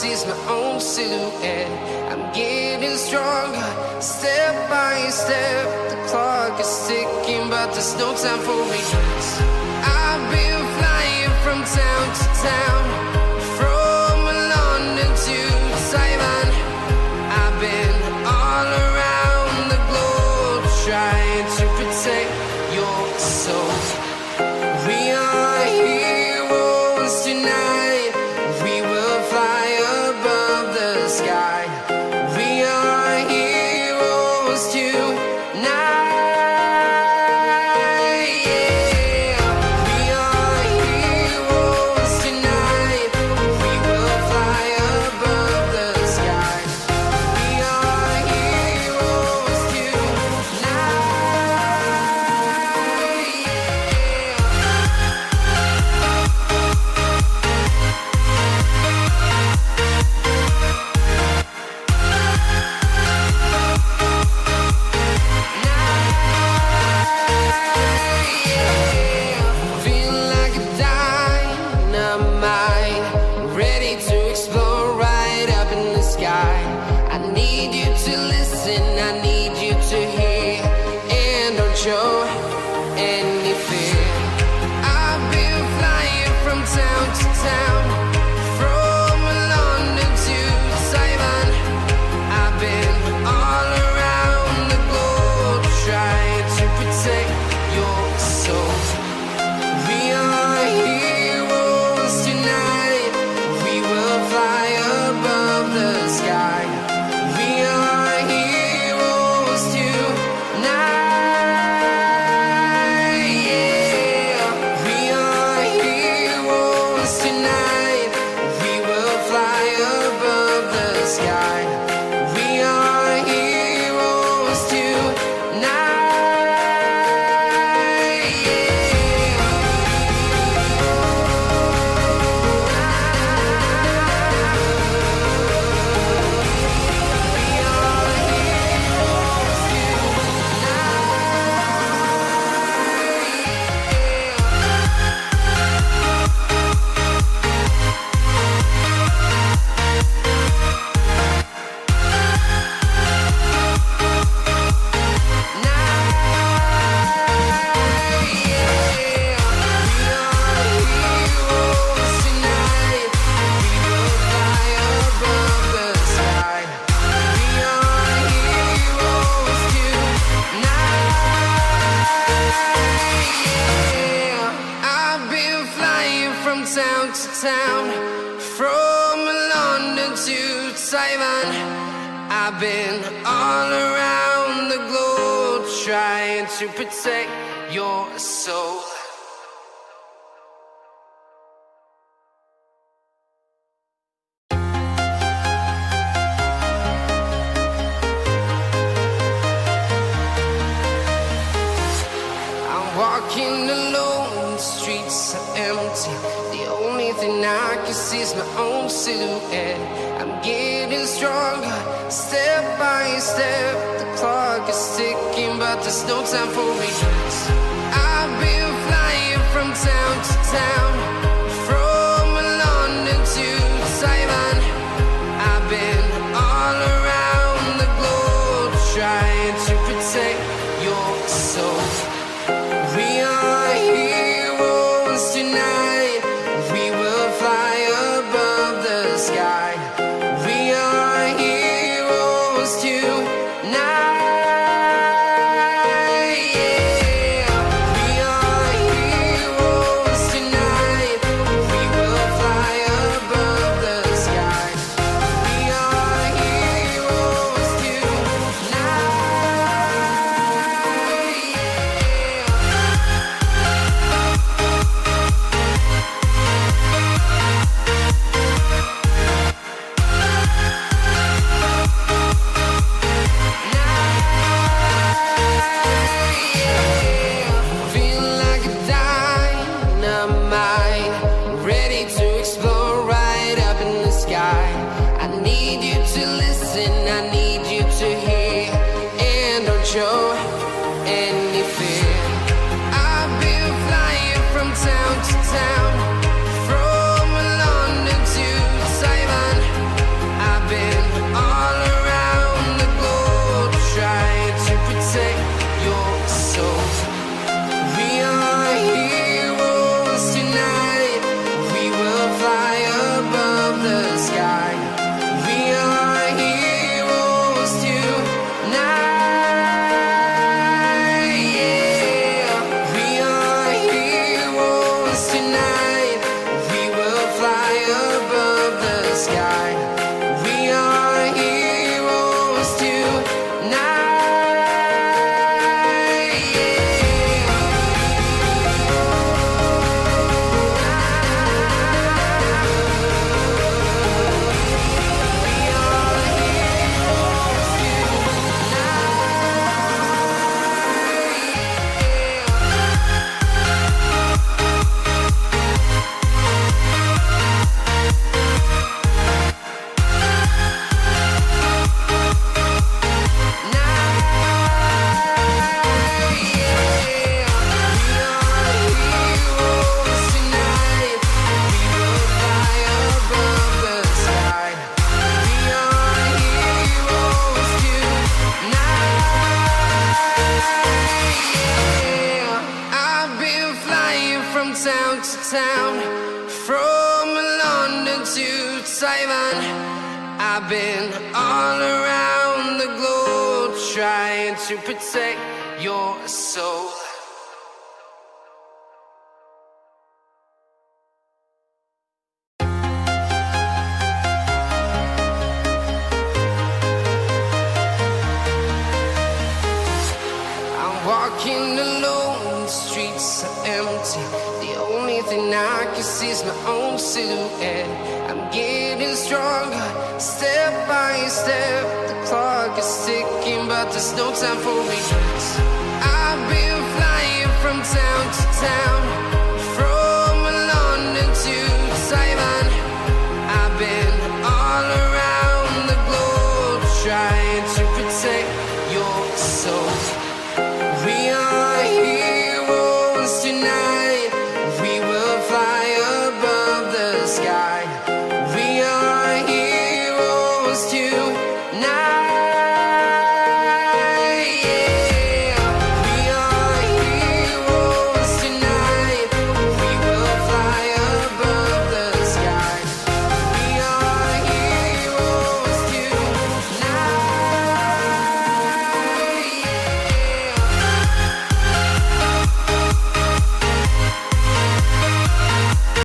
see is my own silhouette. I'm getting stronger, step by step. The clock is ticking, but there's no time for regrets. I've been flying from town to town, from London to Taiwan. I've been all around the globe, trying to protect your soul. We are heroes tonight. We will fly above the sky. We are heroes tonight. I've been all around the globe, trying to protect your soul. I'm walking alone, the streets are empty. The only thing I can see is my own silhouette. I'm getting stronger, step by step. The clock is ticking, but there's no time for regrets. I've been flying from town to town, from London to Taiwan. I've been all around the globe, trying to protect your soul. We are heroes tonight. We will fly above the sky. We are heroes tonight. town, from London to Taiwan. to town, from London to Taiwan. I've been all around the globe trying to protect your soul. I'm walking alone, the streets are empty. The only thing I can see is my own silhouette. I'm getting stronger, step by step. The clock is ticking, but there's no time for regrets. I've been flying from town to town, from London to Taiwan. I've been all around the globe trying to protect your soul. We are heroes tonight. We will fly above the sky. We are heroes tonight.